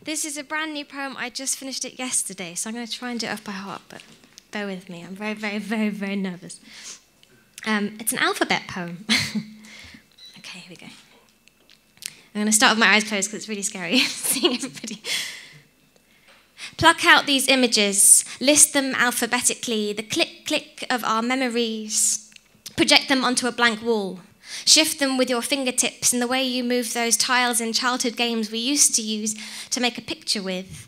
This is a brand new poem. I just finished it yesterday, so I'm going to try and do it off by heart, but bear with me. I'm very, very, very, very nervous. It's an alphabet poem. Okay, here we go. I'm going to start with my eyes closed because it's really scary seeing everybody. Pluck out these images, list them alphabetically, the click-click of our memories. Project them onto a blank wall. Shift them with your fingertips in the way you move those tiles in childhood games we used to use to make a picture with.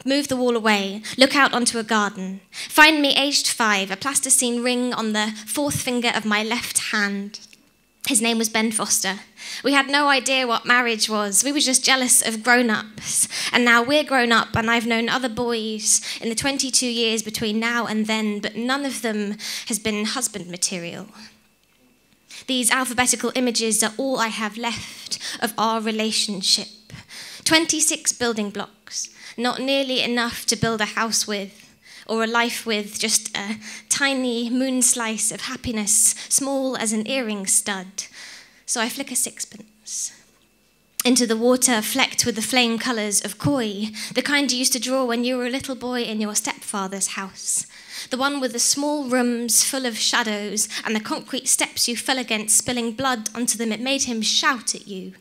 Move the wall away, look out onto a garden. Find me aged 5, a plasticine ring on the fourth finger of my left hand. His name was Ben Foster. We had no idea what marriage was. We were just jealous of grown-ups. And now we're grown up, and I've known other boys in the 22 years between now and then, but none of them has been husband material. These alphabetical images are all I have left of our relationship. 26 building blocks, not nearly enough to build a house with, or a life with, just a tiny moon slice of happiness, small as an earring stud. So I flick a sixpence into the water flecked with the flame colours of koi, the kind you used to draw when you were a little boy in your stepfather's house. The one with the small rooms full of shadows and the concrete steps you fell against spilling blood onto them. It made him shout at you.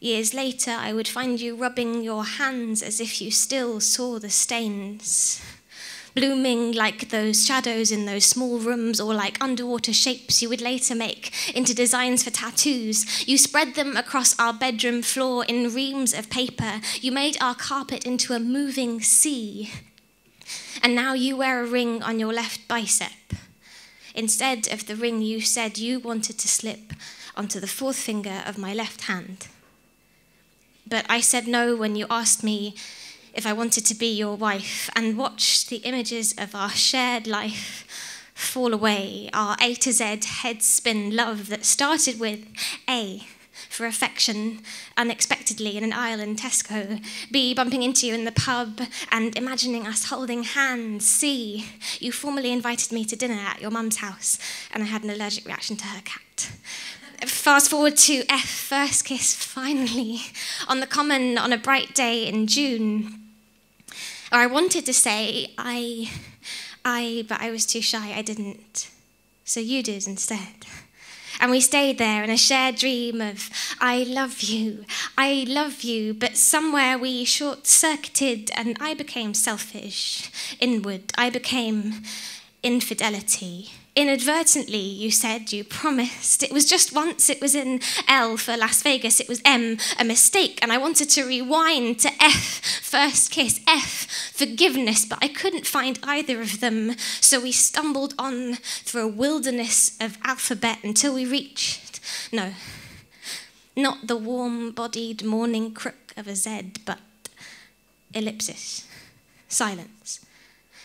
Years later, I would find you rubbing your hands as if you still saw the stains. Blooming like those shadows in those small rooms, or like underwater shapes you would later make into designs for tattoos. You spread them across our bedroom floor in reams of paper. You made our carpet into a moving sea. And now you wear a ring on your left bicep. Instead of the ring you said you wanted to slip onto the fourth finger of my left hand. But I said no when you asked me if I wanted to be your wife, and watched the images of our shared life fall away, our A to Z head spin love that started with A for affection, unexpectedly in an aisle in Tesco, B, bumping into you in the pub and imagining us holding hands, C, you formally invited me to dinner at your mum's house and I had an allergic reaction to her cat. Fast forward to F, first kiss finally, on the common on a bright day in June. Or I wanted to say but I was too shy, I didn't. So you did instead. And we stayed there in a shared dream of, I love you, but somewhere we short-circuited and I became selfish, inward. I became infidelity. Inadvertently, you said, you promised. It was just once, it was in L for Las Vegas, it was M, a mistake, and I wanted to rewind to F, first kiss, F, forgiveness, but I couldn't find either of them, so we stumbled on through a wilderness of alphabet until we reached, no, not the warm-bodied morning crook of a Z, but ellipsis, silence.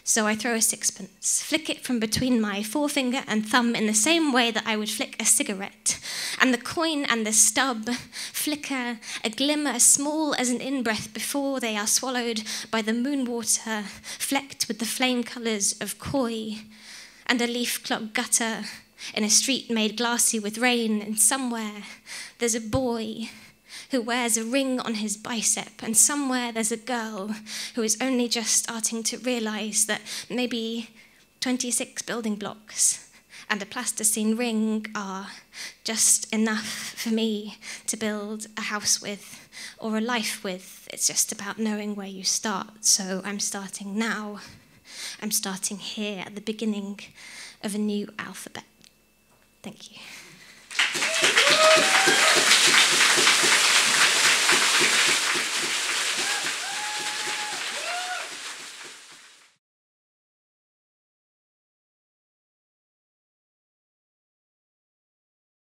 So I throw a sixpence, flick it from between my forefinger and thumb in the same way that I would flick a cigarette. And the coin and the stub flicker, a glimmer small as an in-breath before they are swallowed by the moon water, flecked with the flame colours of koi. And a leaf-clogged gutter in a street made glassy with rain, and somewhere there's a boy who wears a ring on his bicep, and somewhere there's a girl who is only just starting to realise that maybe 26 building blocks and a plasticine ring are just enough for me to build a house with or a life with. It's just about knowing where you start, so I'm starting now. I'm starting here at the beginning of a new alphabet. Thank you.